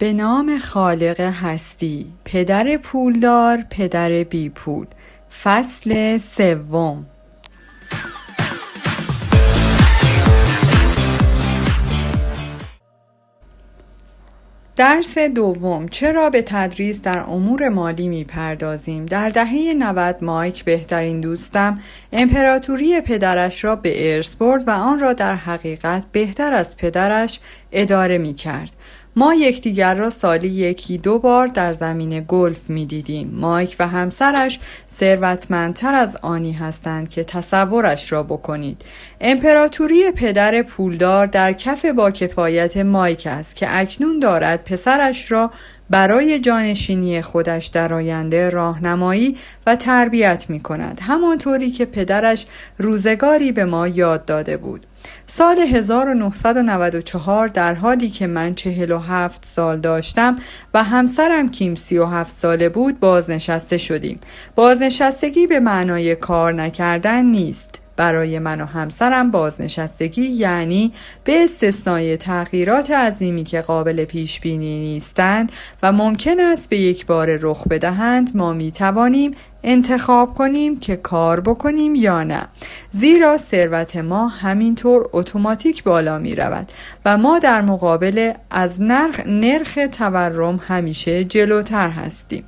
به نام خالق هستی، پدر پولدار، پدر بی پول. فصل سوم. درس دوم. چرا به تدریس در امور مالی میپردازیم؟ در دهه 90 مایک، بهترین دوستم، امپراتوری پدرش را به ارث برد و آن را در حقیقت بهتر از پدرش اداره میکرد. ما یکدیگر را سالی 1-2 بار در زمین گلف می‌دیدیم. مایک و همسرش ثروتمندتر از آنی هستند که تصورش را بکنید. امپراتوری پدر پولدار در کف با کفایت مایک است که اکنون دارد پسرش را برای جانشینی خودش در آینده راهنمایی و تربیت می کند، همانطوری که پدرش روزگاری به ما یاد داده بود. سال 1994 در حالی که من 47 سال داشتم و همسرم کیم 37 ساله بود بازنشسته شدیم. بازنشستگی به معنای کار نکردن نیست. برای من و همسرم بازنشستگی یعنی به استثنای تغییرات عظیمی که قابل پیش بینی نیستند و ممکن است به یک بار رخ بدهند، ما می توانیم انتخاب کنیم که کار بکنیم یا نه، زیرا ثروت ما همینطور اتوماتیک بالا می رود و ما در مقابل از نرخ تورم همیشه جلوتر هستیم.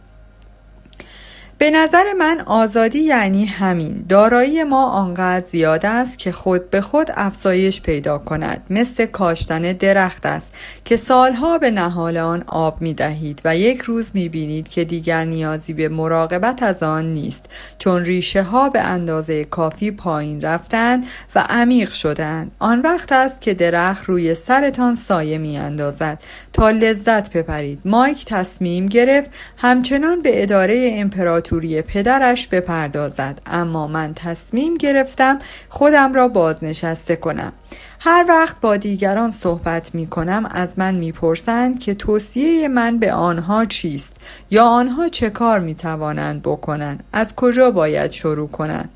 به نظر من آزادی یعنی همین. دارایی ما آنقدر زیاد است که خود به خود افزایش پیدا کند، مثل کاشتن درخت است که سالها به نهال آن آب می دهید و یک روز می بینید که دیگر نیازی به مراقبت از آن نیست، چون ریشه ها به اندازه کافی پایین رفتند و عمیق شدند. آن وقت است که درخت روی سرتان سایه می اندازد تا لذت ببرید. مایک تصمیم گرفت همچنان به اداره امپراتوری پدرش بپردازد، اما من تصمیم گرفتم خودم را بازنشسته کنم. هر وقت با دیگران صحبت می کنم از من می پرسند که توصیه من به آنها چیست یا آنها چه کار می توانند بکنند، از کجا باید شروع کنند.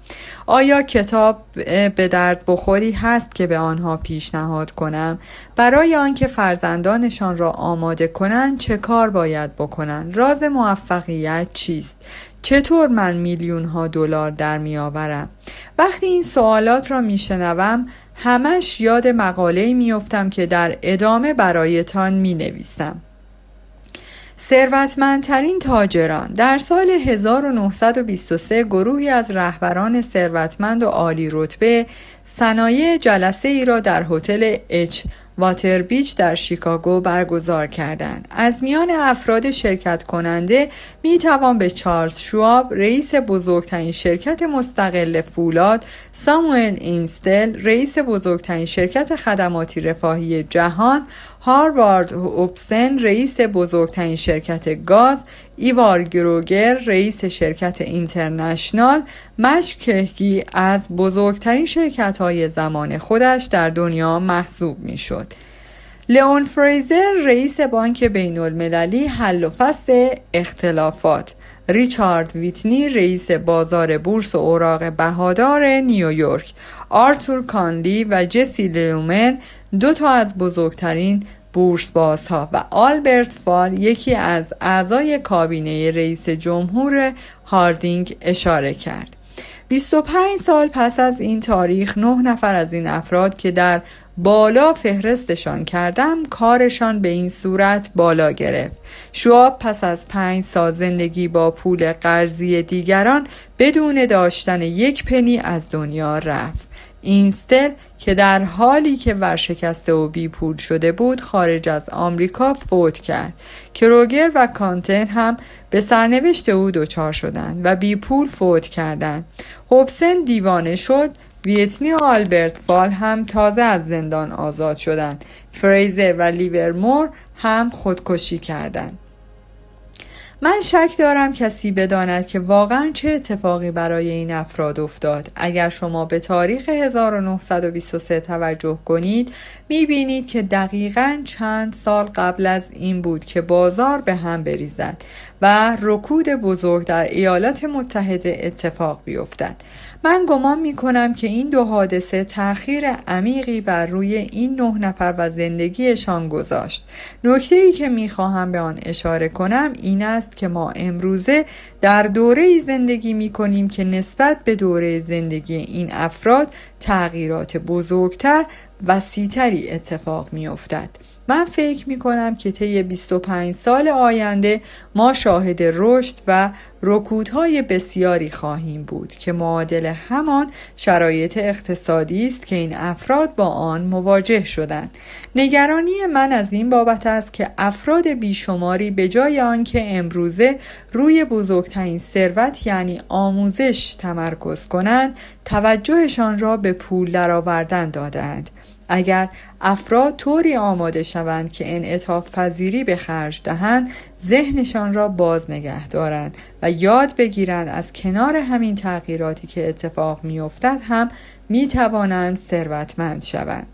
آیا کتاب به درد بخوری هست که به آنها پیشنهاد کنم؟ برای آنکه فرزندانشان را آماده کنند چه کار باید بکنند؟ راز موفقیت چیست؟ چطور من میلیون‌ها دلار در میآورم؟ وقتی این سوالات را میشنوم همش یاد مقاله‌ای میافتم که در ادامه برایتان مینویسم. ثروتمندترین تاجران. در سال 1923 گروهی از رهبران ثروتمند و عالی رتبه صنایع جلسه ای را در هتل اچ واتر بیچ در شیکاگو برگزار کردند. از میان افراد شرکت کننده می توان به چارلز شواب، رئیس بزرگترین شرکت مستقل فولاد، ساموئل اینستل، رئیس بزرگترین شرکت خدماتی رفاهی جهان، هاروارد هوبسن، رئیس بزرگترین شرکت گاز، ایوار گروگر، رئیس شرکت اینترنشنال، مشکهگی از بزرگترین شرکت‌های زمان خودش در دنیا محسوب می‌شد. لئون فریزر، رئیس بانک بین‌المللی حل و فصل اختلافات، ریچارد ویتنی، رئیس بازار بورس و اوراق بهادار نیویورک، آرتور کانلی و جسی لومن، 2 از بزرگترین بورس بازها، و آلبرت فال، یکی از اعضای کابینه رئیس جمهور هاردینگ اشاره کرد. 25 سال پس از این تاریخ 9 نفر از این افراد که در بالا فهرستشان کردم کارشان به این صورت بالا گرفت. شواب پس از 5 سال زندگی با پول قرضی دیگران بدون داشتن 1 پنی از دنیا رفت. اینستل که در حالی که ورشکسته و بی پول شده بود خارج از آمریکا فوت کرد. کروگر و کانتن هم به سرنوشت او دچار شدند و بی پول فوت کردند. هوبسن دیوانه شد. ویتنی و آلبرت فال هم تازه از زندان آزاد شدند. فریزر و لیورمور هم خودکشی کردند. من شک دارم کسی بداند که واقعا چه اتفاقی برای این افراد افتاد. اگر شما به تاریخ 1923 توجه کنید میبینید که دقیقاً چند سال قبل از این بود که بازار به هم بریزد و رکود بزرگ در ایالات متحده اتفاق بیفتد. من گمان می کنم که این دو حادثه تأخیر عمیقی بر روی این 9 نفر و زندگیشان گذاشت. نکته‌ای که می خواهم به آن اشاره کنم این است که ما امروزه در دوره‌ای زندگی می کنیم که نسبت به دوره زندگی این افراد تغییرات بزرگتر وسیع‌تری اتفاق می افتد. من فکر می کنم که طی 25 سال آینده ما شاهد رشد و رکودهای بسیاری خواهیم بود که معادل همان شرایط اقتصادی است که این افراد با آن مواجه شدند. نگرانی من از این بابت است که افراد بیشماری به جای آنکه امروزه روی بزرگترین ثروت یعنی آموزش تمرکز کنند، توجهشان را به پول درآوردن دادند. اگر افراد طوری آماده شوند که انعطاف پذیری به خرج دهند، ذهنشان را باز نگه دارند و یاد بگیرند از کنار همین تغییراتی که اتفاق می‌افتد هم می‌توانند ثروتمند شوند.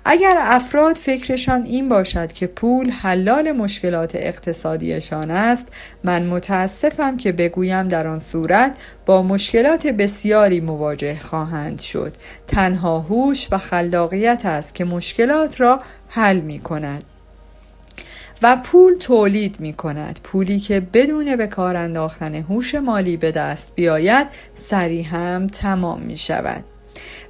اگر افراد فکرشان این باشد که پول حلال مشکلات اقتصادیشان است، من متاسفم که بگویم در آن صورت با مشکلات بسیاری مواجه خواهند شد. تنها هوش و خلاقیت است که مشکلات را حل می کند. و پول تولید می کند. پولی که بدون به کار انداختن هوش مالی به دست بیاید سریعا تمام می شود.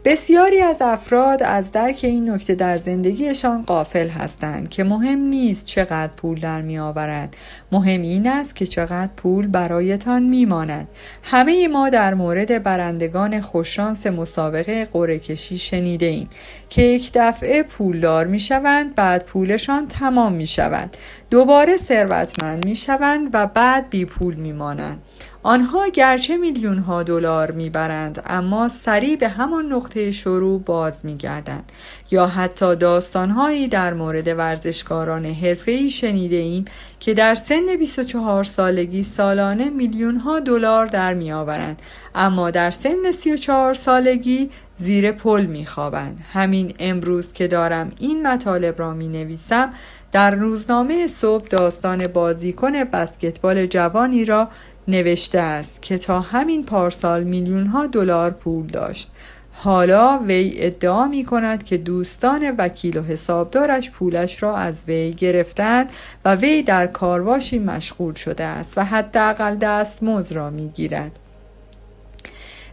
بسیاری از افراد از درک این نکته در زندگیشان غافل هستند که مهم نیست چقدر پول در می آورند. مهم این است که چقدر پول برایتان می ماند. همه ما در مورد برندگان خوششانس مسابقه قرعه کشی شنیده ایم که یک دفعه پولدار می شوند، بعد پولشان تمام می شود، دوباره ثروتمند می شوند و بعد بی پول می مانند. آنها گرچه میلیون ها دلار میبرند اما سریع به همان نقطه شروع باز میگردند. یا حتی داستانهایی در مورد ورزشکاران حرفه‌ای شنیده ایم که در سن 24 سالگی سالانه میلیون ها دلار در میآورند اما در سن 34 سالگی زیر پل میخوابند. همین امروز که دارم این مطالب را مینویسم در روزنامه صبح داستان بازیکن بسکتبال جوانی را نوشته است که تا همین پارسال میلیون ها دلار پول داشت. حالا وی ادعا می کند که دوستان وکیل و حسابدارش پولش را از وی گرفتند و وی در کارواشی مشغول شده است و حداقل دستمزد را می گیرد.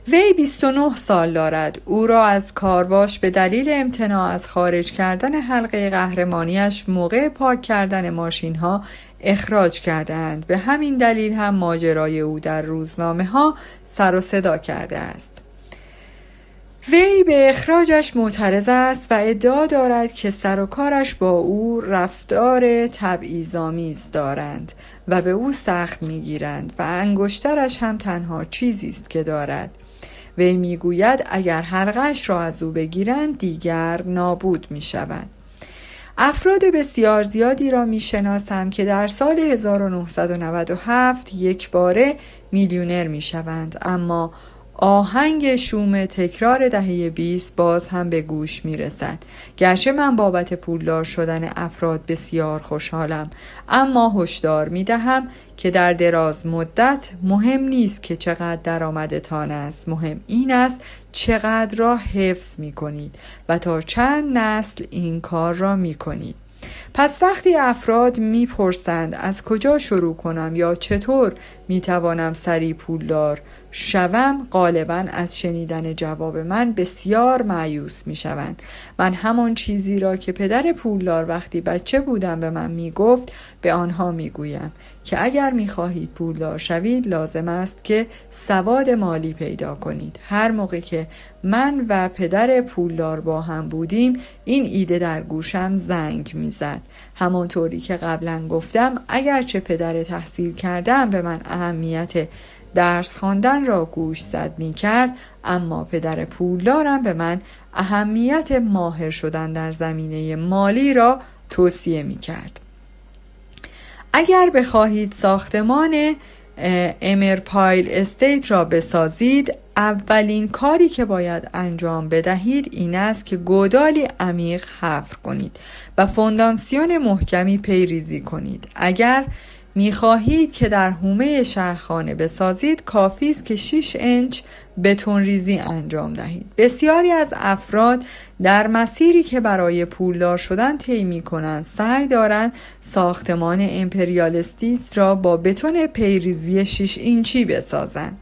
وی 29 سال دارد. او را از کارواش به دلیل امتناع از خارج کردن حلقه قهرمانیش موقع پاک کردن ماشین ها اخراج کردند. به همین دلیل هم ماجرای او در روزنامه ها سر و صدا کرده است. وی به اخراجش معترض است و ادعا دارد که سر و کارش با او رفتار تبعیض‌آمیز دارند و به او سخت میگیرند و انگشترش هم تنها چیزی است که دارد. وی میگوید اگر حلقه‌اش را از او بگیرند دیگر نابود میشود. افراد بسیار زیادی را میشناسم که در سال 1997 یک باره میلیونر میشوند اما آهنگ شوم تکرار دهه 20 باز هم به گوش میرسد. گرچه من بابت پولدار شدن افراد بسیار خوشحالم اما هشدار میدهم که در دراز مدت مهم نیست که چقدر درآمدتان است، مهم این است چقدر را حفظ میکنید و تا چند نسل این کار را میکنید. پس وقتی افراد میپرسند از کجا شروع کنم یا چطور میتوانم سریع پولدار شوم، غالباً از شنیدن جواب من بسیار مایوس میشوند. من همان چیزی را که پدر پولدار وقتی بچه بودم به من میگفت به آنها میگویم که اگر میخواهید پولدار شوید لازم است که سواد مالی پیدا کنید. هر موقع که من و پدر پولدار با هم بودیم این ایده در گوشم زنگ میزد. همانطوری که قبلا گفتم اگرچه پدر تحصیل کردم به من اهمیت درس خواندن را گوش زد می کرد اما پدر پولدارم به من اهمیت ماهر شدن در زمینه مالی را توصیه می کرد. اگر بخواهید ساختمان امرپایل استیت را بسازید اولین کاری که باید انجام بدهید این است که گودالی عمیق حفر کنید و فونداسیون محکمی پیریزی کنید. اگر می‌خواهید که در حومه شهرخانه بسازید، کافی است که 6 انچ بتون ریزی انجام دهید. بسیاری از افراد در مسیری که برای پولدار شدن طی می‌کنند سعی دارند ساختمان امپریالیستیست را با بتون پیریزی 6 اینچی بسازند.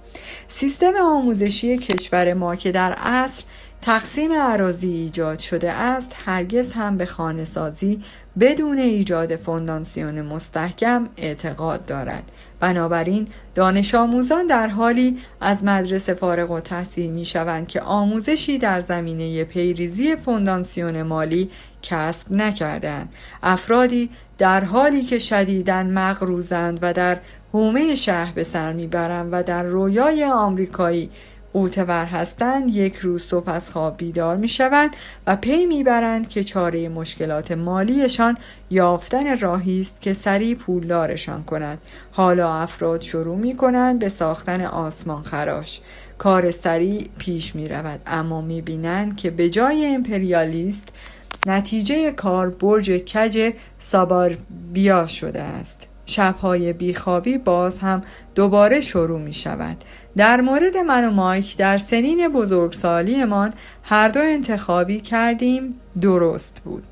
سیستم آموزشی کشور ما که در عصر تقسیم اراضی ایجاد شده است، هرگز هم به خانه‌سازی بدون ایجاد فونداسیون مستحکم اعتقاد دارد. بنابراین دانش آموزان در حالی از مدرسه فارغ التحصیل می شوند که آموزشی در زمینه پیریزی فونداسیون مالی کسب نکردند. افرادی در حالی که شدیداً مغروزند و در حومه شهر به سر میبرند و در رویای آمریکایی غوطه‌ور هستند، یک روز صبح از خواب بیدار میشوند و پی میبرند که چاره مشکلات مالیشان یافتن راهی است که سریع پولدارشان کند. حالا افراد شروع میکنند به ساختن آسمان خراش. کار سریع پیش میرود، اما میبینند که به جای امپریالیست نتیجه کار برج کج ساباربیا شده است. شب‌های بیخوابی باز هم دوباره شروع می شود. در مورد من و مایک در سنین بزرگسالیمان هر دو انتخابی کردیم درست بود.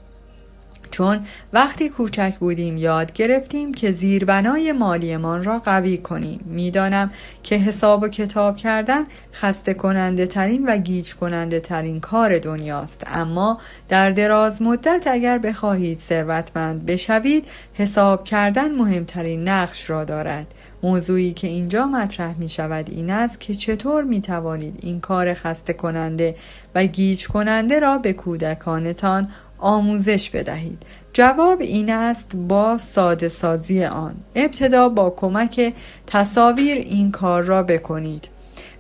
چون وقتی کوچک بودیم یاد گرفتیم که زیربنای مالیمان را قوی کنیم. میدانم که حساب و کتاب کردن خسته کننده ترین و گیج کننده ترین کار دنیاست، اما در دراز مدت اگر بخواهید ثروتمند بشوید، حساب کردن مهمترین نقش را دارد. موضوعی که اینجا مطرح می شود این است که چطور می توانید این کار خسته کننده و گیج کننده را به کودکانتان آموزش بدهید. جواب این است با ساده سازی آن. ابتدا با کمک تصاویر این کار را بکنید.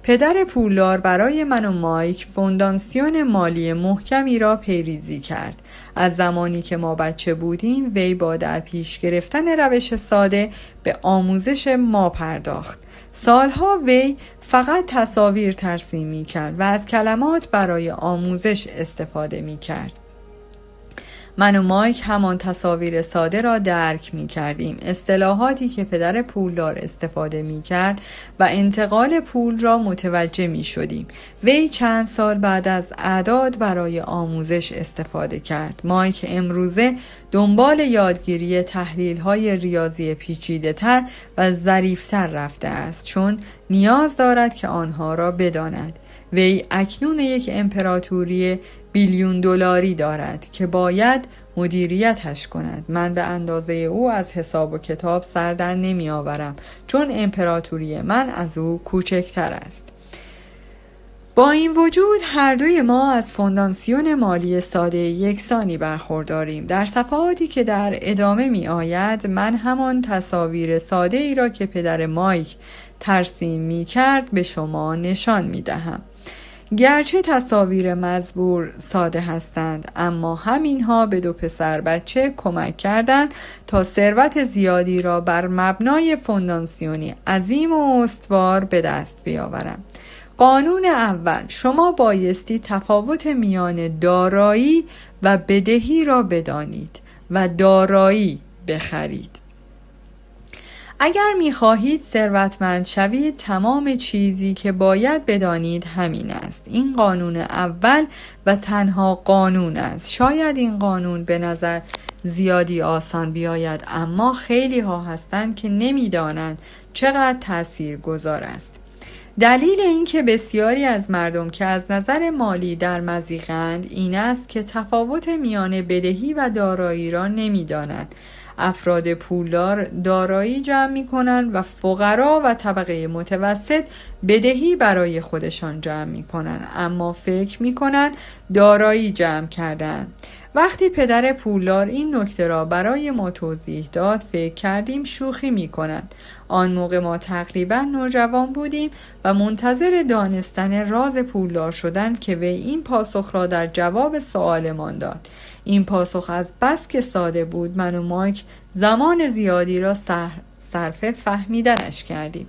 پدر پولدار برای من و مایک فونداسیون مالی محکمی را پیریزی کرد. از زمانی که ما بچه بودیم وی با در پیش گرفتن روش ساده به آموزش ما پرداخت. سالها وی فقط تصاویر ترسیم می کرد و از کلمات برای آموزش استفاده می کرد. من و مایک همان تصاویر ساده را درک می کردیم، اصطلاحاتی که پدر پولدار استفاده می کرد و انتقال پول را متوجه می شدیم. وی چند سال بعد از اعداد برای آموزش استفاده کرد. مایک امروزه دنبال یادگیری تحلیل های ریاضی پیچیده تر و ظریفتر رفته است، چون نیاز دارد که آنها را بداند. وی اکنون یک امپراتوری بیلیون دلاری دارد که باید مدیریتش کند. من به اندازه او از حساب و کتاب سر در نمی آورم، چون امپراتوری من از او کوچکتر است. با این وجود هر دوی ما از فونداسیون مالی ساده یکسانی برخورداریم. در صفحاتی که در ادامه می آید من همان تصاویر ساده ای را که پدر مایک ترسیم می کرد به شما نشان می دهم. گرچه تصاویر مزبور ساده هستند، اما همینها به دو پسر بچه کمک کردند تا ثروت زیادی را بر مبنای فونداسیونی عظیم و استوار به دست بیاورند. قانون اول، شما بایستی تفاوت میان دارایی و بدهی را بدانید و دارایی بخرید. اگر می‌خواهید ثروتمند شوید، تمام چیزی که باید بدانید همین است. این قانون اول و تنها قانون است. شاید این قانون به نظر زیادی آسان بیاید، اما خیلی ها هستند که نمی‌دانند چقدر تاثیرگذار است. دلیل این که بسیاری از مردم که از نظر مالی در مضیقند این است که تفاوت میان بدهی و دارایی را نمی‌دانند. افراد پولدار دارایی جمع می کنند و فقرا و طبقه متوسط بدهی برای خودشان جمع می کنند، اما فکر می کنند دارایی جمع کردن. وقتی پدر پولدار این نکته را برای ما توضیح داد فکر کردیم شوخی می کند. آن موقع ما تقریبا نوجوان بودیم و منتظر دانستن راز پولدار شدن که وی این پاسخ را در جواب سوالمان داد. این پاسخ از بس که ساده بود من و مایک زمان زیادی را صرف فهمیدنش کردیم.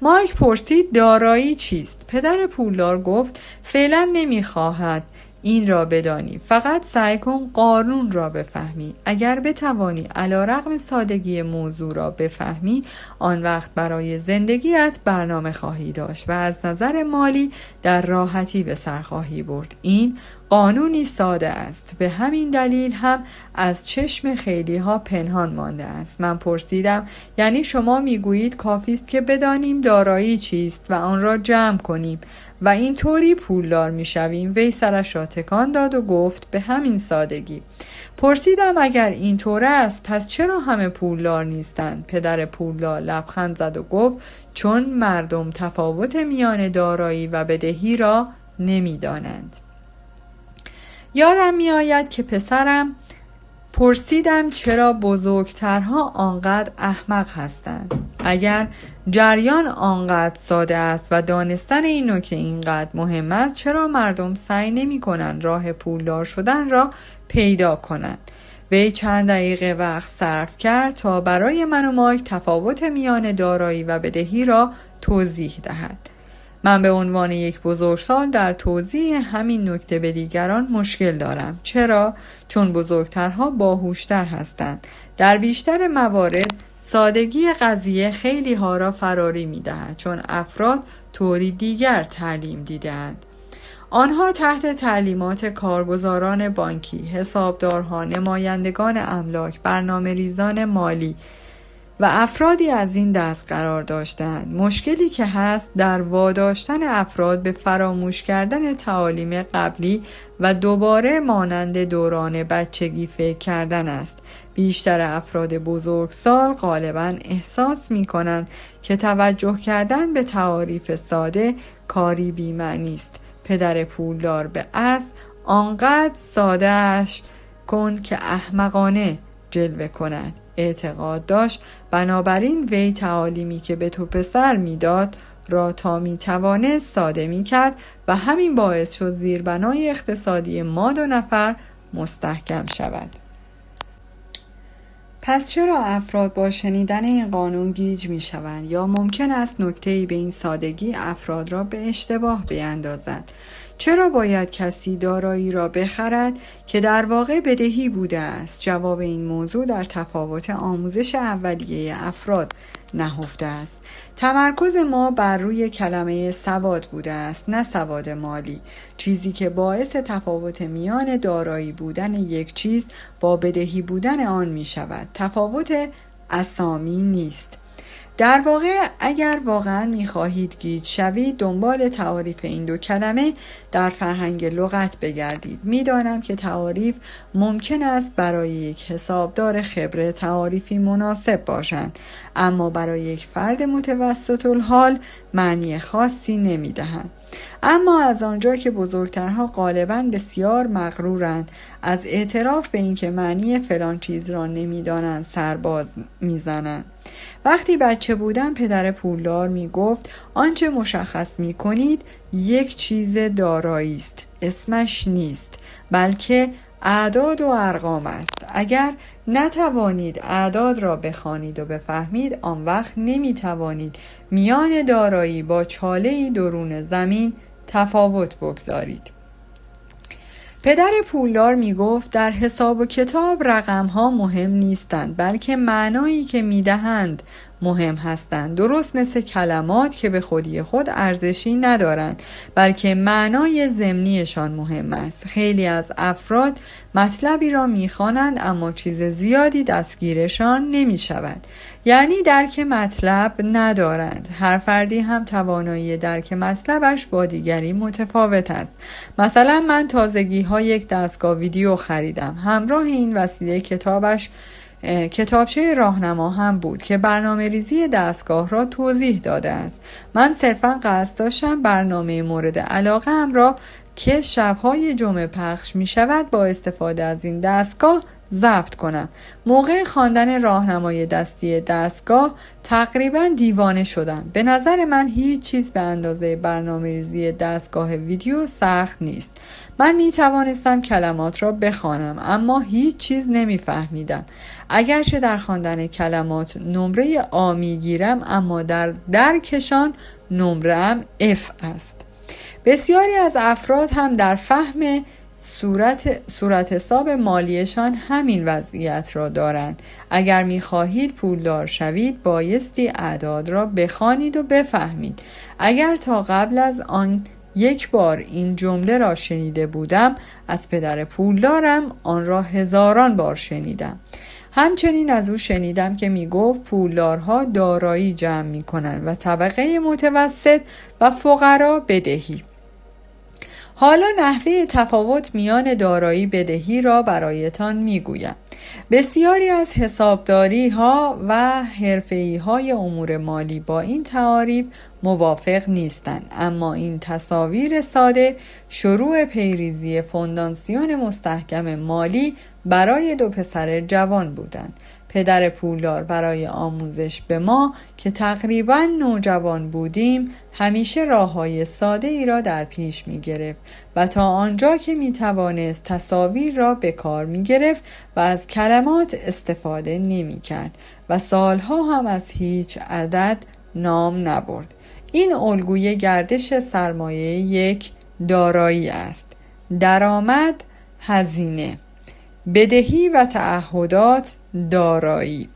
مایک پرسید دارایی چیست؟ پدر پولدار گفت فعلا نمیخواهد این را بدانی. فقط سعی کن قانون را بفهمی. اگر بتوانی علیرغم سادگی موضوع را بفهمی، آن وقت برای زندگیت برنامه خواهی داشت و از نظر مالی در راحتی به سر خواهی برد. این قانونی ساده است. به همین دلیل هم از چشم خیلی ها پنهان مانده است. من پرسیدم یعنی شما میگویید کافی است که بدانیم دارایی چیست و آن را جمع کنیم و اینطوری پولدار میشویم؟ وی سرش را تکان داد و گفت به همین سادگی. پرسیدم اگر اینطور است پس چرا همه پولدار نیستند؟ پدر پولدار لبخند زد و گفت چون مردم تفاوت میان دارایی و بدهی را نمیدانند. یادم میآید که پسرم پرسیدم چرا بزرگترها آنقدر احمق هستند؟ اگر جریان آنقدر ساده است و دانستن این نکته اینقدر مهم است، چرا مردم سعی نمی کنند راه پولدار شدن را پیدا کنند؟ وی چند دقیقه وقت صرف کرد تا برای من و مایک تفاوت میان دارایی و بدهی را توضیح دهد. من به عنوان یک بزرگسال در توضیح همین نکته به دیگران مشکل دارم. چرا؟ چون بزرگترها باهوشتر هستند. در بیشتر موارد سادگی قضیه خیلی ها را فراری می دهد، چون افراد طوری دیگر تعلیم دیدند. آنها تحت تعلیمات کارگزاران بانکی، حسابدارها، نمایندگان املاک، برنامه‌ریزان مالی و افرادی از این دست قرار داشتند. مشکلی که هست در واداشتن افراد به فراموش کردن تعالیم قبلی و دوباره مانند دوران بچگی فکر کردن است. بیشتر افراد بزرگسال غالباً احساس می کنند که توجه کردن به تعاریف ساده کاری بی‌معنی است. پدر پولدار به اصل آنقدر ساده‌اش کن که احمقانه جلوه کند اعتقاد داشت. بنابراین وی تعالیمی که به تو پسر میداد را تا میتوانست ساده میکرد و همین باعث شد زیربنای اقتصادی ما دو نفر مستحکم شود. پس چرا افراد با شنیدن این قانون گیج می شوند؟ یا ممکن است نکته‌ای به این سادگی افراد را به اشتباه بیندازد؟ چرا باید کسی دارایی را بخرد که در واقع بدهی بوده است؟ جواب این موضوع در تفاوت آموزش اولیه افراد نهفته است. تمرکز ما بر روی کلمه سواد بوده است، نه سواد مالی، چیزی که باعث تفاوت میان دارایی بودن یک چیز با بدهی بودن آن می شود. تفاوت اسامی نیست. در واقع اگر واقعا می‌خواهید گیج شوید، دنبال تعاریف این دو کلمه در فرهنگ لغت بگردید. می‌دانم که تعاریف ممکن است برای یک حسابدار خبره تعاریفی مناسب باشند، اما برای یک فرد متوسط الحال معنی خاصی نمی‌دهند. اما از آنجا که بزرگترها غالباً بسیار مغرورند، از اعتراف به اینکه معنی فلان چیز را نمی‌دانند سرباز می‌زنند. وقتی بچه بودم پدر پولدار میگفت آنچه مشخص میکنید یک چیز دارایی است، اسمش نیست بلکه اعداد و ارقام است. اگر نتوانید اعداد را بخوانید و بفهمید، آن وقت نمیتوانید میان دارایی با چاله‌ای درون زمین تفاوت بگذارید. پدر پولدار می گفت در حساب و کتاب رقم ها مهم نیستند، بلکه معنایی که می دهند مهم هستند. درست مثل کلمات که به خودی خود ارزشی ندارند، بلکه معنای ضمنیشان مهم است. خیلی از افراد مطلبی را می خوانند اما چیز زیادی دستگیرشان نمی شود، یعنی درک مطلب ندارند. هر فردی هم توانایی درک مطلبش با دیگری متفاوت است. مثلا من تازگی ها یک دستگاه ویدیو خریدم. همراه این وسیله کتابچه راهنما هم بود که برنامه ریزی دستگاه را توضیح داده است. من صرفاً قصد داشتم برنامه مورد علاقه ام را که شبهای جمعه پخش می شود با استفاده از این دستگاه ضبط کنم. موقع خواندن راهنمای دستی دستگاه تقریبا دیوانه شدم. به نظر من هیچ چیز به اندازه برنامه‌ریزی دستگاه ویدیو سخت نیست. من می توانستم کلمات را بخوانم اما هیچ چیز نمی فهمیدم. اگرچه در خواندن کلمات نمره آ می گیرم، اما در درکشان نمره‌ام F است. بسیاری از افراد هم در فهم صورت حساب مالیشان همین وضعیت را دارند. اگر می‌خواهید پولدار شوید بایستی اعداد را بخوانید و بفهمید. اگر تا قبل از آن یک بار این جمله را شنیده بودم، از پدر پولدارم آن را هزاران بار شنیدم. همچنین از او شنیدم که می گفت پولدارها دارایی جمع می کنند و طبقه متوسط و فقرا بدهی. حالا نحوه تفاوت میان دارایی بدهی را برایتان می گویم. بسیاری از حسابداری ها و حرفه‌ای های امور مالی با این تعاریف موافق نیستند، اما این تصاویر ساده شروع پیریزی فونداسیون مستحکم مالی برای دو پسر جوان بودند. پدر پولدار برای آموزش به ما که تقریباً نوجوان بودیم همیشه راه‌های ساده ای را در پیش می گرفت و تا آنجا که می توانست تصاویر را به کار می گرفت و از کلمات استفاده نمی کرد و سالها هم از هیچ عدد نام نبرد. این الگوی گردش سرمایه یک دارایی است: درآمد، هزینه، بدهی و تعهدات، دارایی.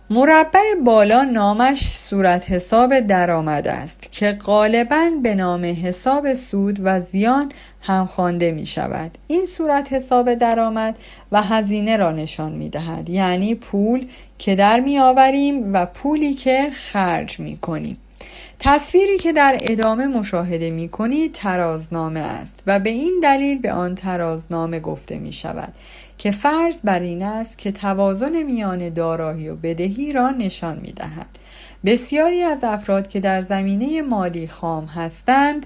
مربع بالا نامش صورت حساب درآمد است که غالباً به نام حساب سود و زیان هم خوانده می شود. این صورت حساب درآمد و هزینه را نشان می دهد، یعنی پول که در می آوریم و پولی که خرج می کنیم. تصویری که در ادامه مشاهده می کنید ترازنامه است و به این دلیل به آن ترازنامه گفته می شود که فرض بر این است که توازن میان دارایی و بدهی را نشان می دهد. بسیاری از افراد که در زمینه مالی خام هستند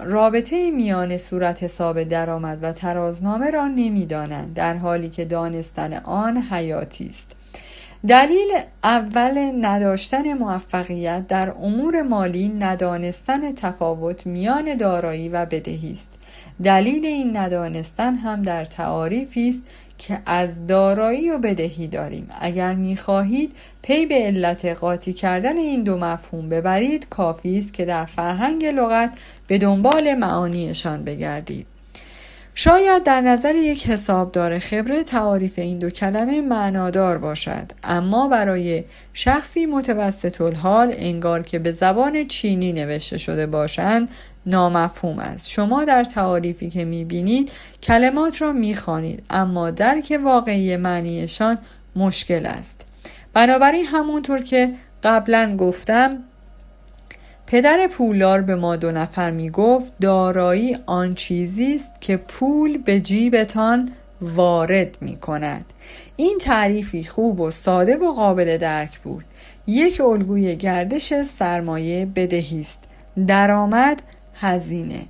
رابطه میان صورت حساب درآمد و ترازنامه را نمی دانند، در حالی که دانستن آن حیاتی است. دلیل اول نداشتن موفقیت در امور مالی ندانستن تفاوت میان دارایی و بدهی است. دلیل این ندانستن هم در تعاریفی است که از دارایی و بدهی داریم. اگر می‌خواهید پی به علت قاطی کردن این دو مفهوم ببرید، کافی است که در فرهنگ لغت به دنبال معانیشان بگردید. شاید در نظر یک حسابدار خبره تعاریف این دو کلمه معنادار باشد، اما برای شخصی متوسط الحال انگار که به زبان چینی نوشته شده باشند نامفهوم است. شما در تعاریفی که می‌بینید کلمات را می‌خوانید، اما درک واقعی معنیشان مشکل است. بنابراین همونطور که قبلا گفتم، پدر پولدار به ما دو نفر می گفت دارایی آن چیزی است که پول به جیبتان وارد می کند. این تعریفی خوب و ساده و قابل درک بود. یک الگوی گردش سرمایه بدهی است، درآمد، هزینه،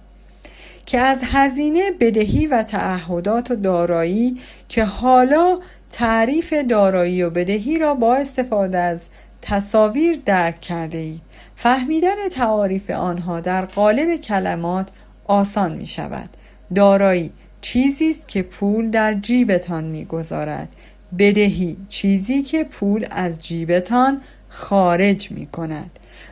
که از هزینه، بدهی و تعهدات و دارایی که حالا تعریف دارایی و بدهی را با استفاده از تصاویر درک کرده اید. فهمیدن تعاریف آنها در قالب کلمات آسان می شود. دارایی چیزی است که پول در جیبتان می گذارد. بدهی چیزی که پول از جیبتان خارج می کند.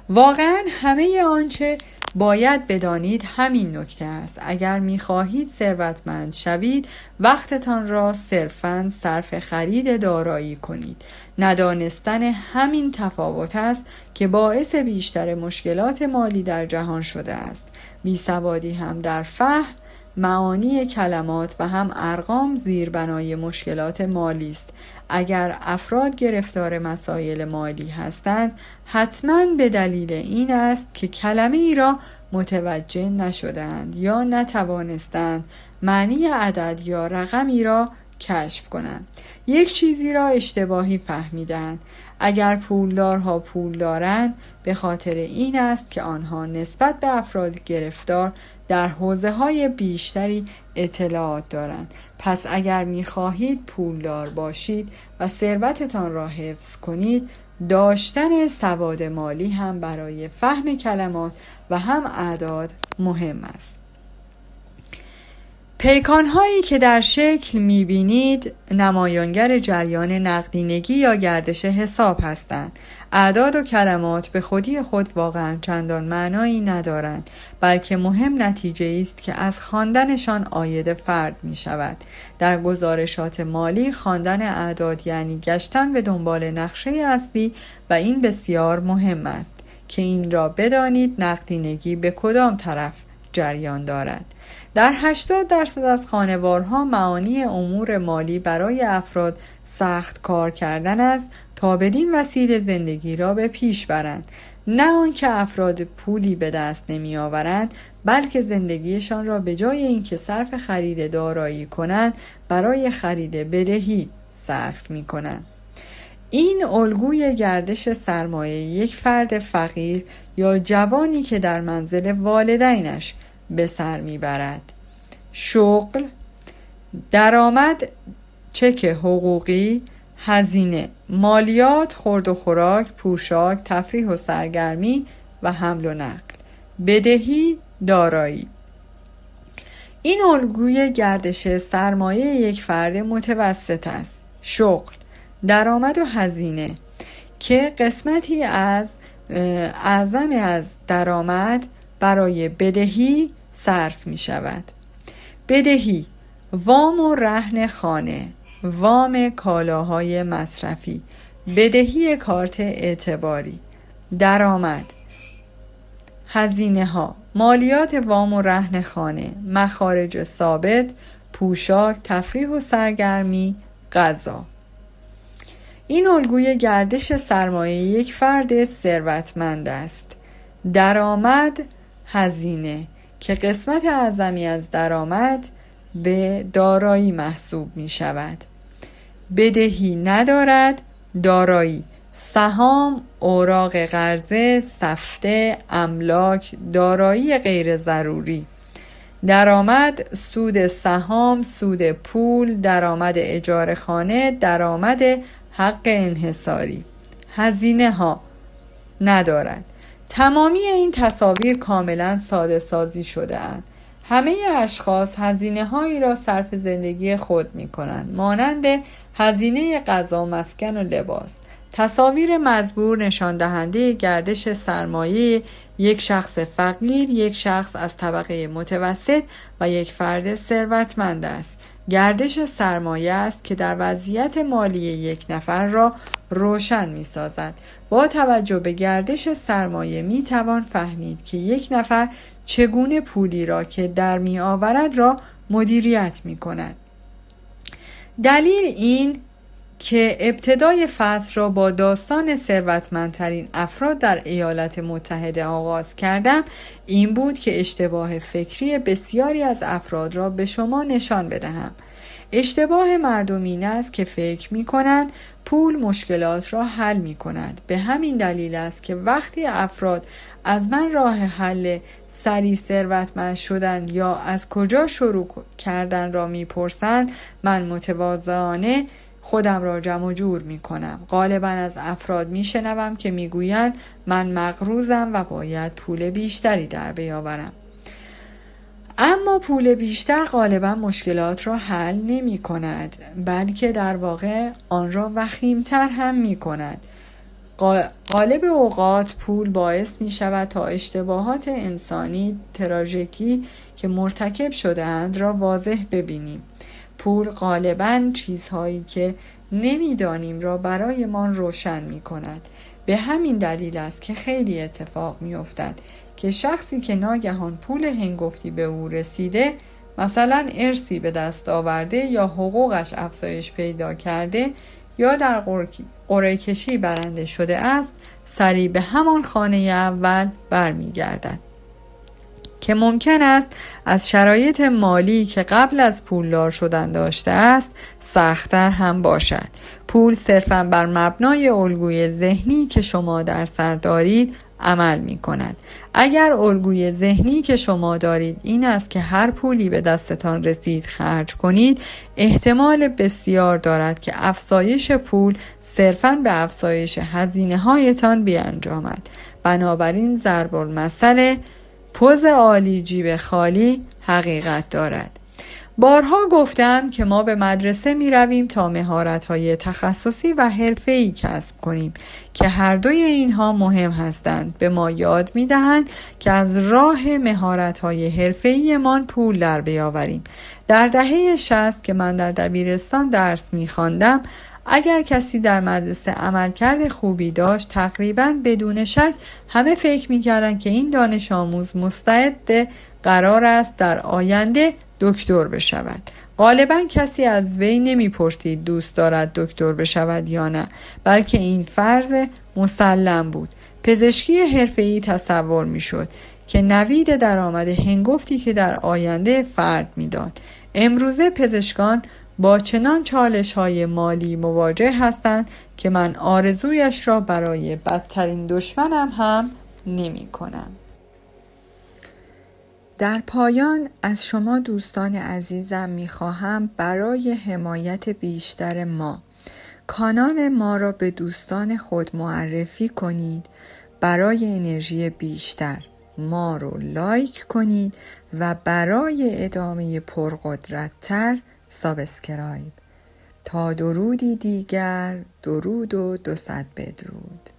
واقعا همه آنچه باید بدانید همین نکته است. اگر می خواهید ثروتمند شوید، وقتتان را صرفاً صرف خرید دارایی کنید. ندانستن همین تفاوت است که باعث بیشتر مشکلات مالی در جهان شده است. بیسوادی هم در فهم معانی کلمات و هم ارقام زیربنای مشکلات مالی است. اگر افراد گرفتار مسائل مالی هستند، حتماً به دلیل این است که کلمه ای را متوجه نشدند یا نتوانستند معنی عدد یا رقمی را کشف کنند. یک چیزی را اشتباهی فهمیدند. اگر پولدارها پول دارند، به خاطر این است که آنها نسبت به افراد گرفتار در حوزه‌های بیشتری اطلاعات دارند. پس اگر می‌خواهید پولدار باشید و ثروتتان را حفظ کنید، داشتن سواد مالی هم برای فهم کلمات و هم اعداد مهم است. پیکان‌هایی که در شکل می‌بینید نمایانگر جریان نقدینگی یا گردش حساب هستند. اعداد و کلمات به خودی خود واقعا چندان معنایی ندارند، بلکه مهم نتیجه است که از خواندنشان عاید فرد می‌شود. در گزارشات مالی خواندن اعداد یعنی گشتن به دنبال نقشه اصلی و این بسیار مهم است که این را بدانید نقدینگی به کدام طرف جریان دارد. در 80% از خانوارها معانی امور مالی برای افراد سخت کار کردن است تا بدین وسیله زندگی را به پیش برند، نه آنکه افراد پولی به دست نمی آورند، بلکه زندگیشان را به جای اینکه صرف خرید دارایی کنند برای خرید بدهی صرف می کنند. این الگوی گردش سرمایه یک فرد فقیر یا جوانی که در منزل والدینش به سر میبرد. شغل، درآمد، چک حقوقی، هزینه، مالیات، خورد و خوراک، پوشاک، تفریح و سرگرمی و حمل و نقل، بدهی، دارایی. این الگوی گردش سرمایه یک فرد متوسط است. شغل، درآمد و هزینه که قسمتی از اعظم از درآمد برای بدهی صرف می شود. بدهی، وام و رهن خانه، وام کالاهای مصرفی، بدهی کارت اعتباری. درآمد، هزینه ها، مالیات وام و رهن خانه، مخارج ثابت، پوشاک، تفریح و سرگرمی، غذا. این الگوی گردش سرمایه یک فرد ثروتمند است. درآمد، هزینه که قسمت اعظمی از درآمد به دارایی محسوب می شود. بدهی ندارد. دارایی، سهام، اوراق قرضه، سفته، املاک، دارایی غیر ضروری. درآمد، سود سهام، سود پول، درآمد اجاره خانه، درآمد حق انحصاری. هزینه ها ندارد. تمامی این تصاویر کاملا ساده سازی شده اند. همه اشخاص هزینه هایی را صرف زندگی خود می کنند، مانند هزینه غذا، مسکن و لباس. تصاویر مزبور نشان دهنده گردش سرمایه یک شخص فقیر، یک شخص از طبقه متوسط و یک فرد ثروتمند است. گردش سرمایه است که در وضعیت مالی یک نفر را روشن می سازد. با توجه به گردش سرمایه می توان فهمید که یک نفر چگونه پولی را که در می آورد را مدیریت می کند. دلیل این که ابتدای فصل را با داستان ثروتمندترین افراد در ایالات متحده آغاز کردم این بود که اشتباه فکری بسیاری از افراد را به شما نشان بدهم. اشتباه مردم این است که فکر می کنند پول مشکلات را حل می کند. به همین دلیل است که وقتی افراد از من راه حل سریع ثروتمند شدن یا از کجا شروع کردن را می پرسند، من متواضعانه خودم را جمع جور می کنم. غالبا از افراد می شنوم که می گویند من مقروضم و باید پول بیشتری در بیاورم. اما پول بیشتر غالبا مشکلات را حل نمی کند، بلکه در واقع آن را وخیمتر هم می کند. غالب اوقات پول باعث می شود تا اشتباهات انسانی تراژیکی که مرتکب شده اند را واضح ببینیم. پول غالباً چیزهایی که نمیدانیم را برایمان روشن می کند. به همین دلیل است که خیلی اتفاق می افتد که شخصی که ناگهان پول هنگفتی به او رسیده، مثلا ارثی به دست آورده یا حقوقش افزایش پیدا کرده یا در قرعه کشی برنده شده است، سریع به همان خانه اول برمیگردد که ممکن است از شرایط مالی که قبل از پولدار شدن داشته است سخت‌تر هم باشد. پول صرفاً بر مبنای الگوی ذهنی که شما در سر دارید عمل می کند. اگر الگوی ذهنی که شما دارید این است که هر پولی به دستتان رسید خرج کنید، احتمال بسیار دارد که افزایش پول صرفاً به افزایش هزینه هایتان بیانجامد. بنابراین ضرب المثل پوز عالی جیب خالی حقیقت دارد. بارها گفتم که ما به مدرسه می رویم تا مهارت‌های تخصصی و حرفه‌ای کسب کنیم که هر دوی اینها مهم هستند. به ما یاد می دهند که از راه مهارت‌های حرفه‌ایمان پول در بیاوریم. در دهه 60 که من در دبیرستان درس می خواندم، اگر کسی در مدرسه عملکرد خوبی داشت، تقریباً بدون شک همه فکر می‌کردند که این دانش آموز مستعد قرار است در آینده دکتر بشود. غالباً کسی از وی نمی‌پرسید دوست دارد دکتر بشود یا نه، بلکه این فرض مسلم بود. پزشکی حرفه‌ای تصور می‌شد که نوید درآمد هنگفتی که در آینده فرد می‌داد. امروزه پزشکان با چنان چالش‌های مالی مواجه هستند که من آرزویش را برای بدترین دشمنم هم نمی‌کنم. در پایان از شما دوستان عزیزم می‌خواهم برای حمایت بیشتر ما کانال ما را به دوستان خود معرفی کنید. برای انرژی بیشتر ما رو لایک کنید و برای ادامه پرقدرت‌تر سابسکرایب. تا درودی دیگر، درود و 200 بدرود.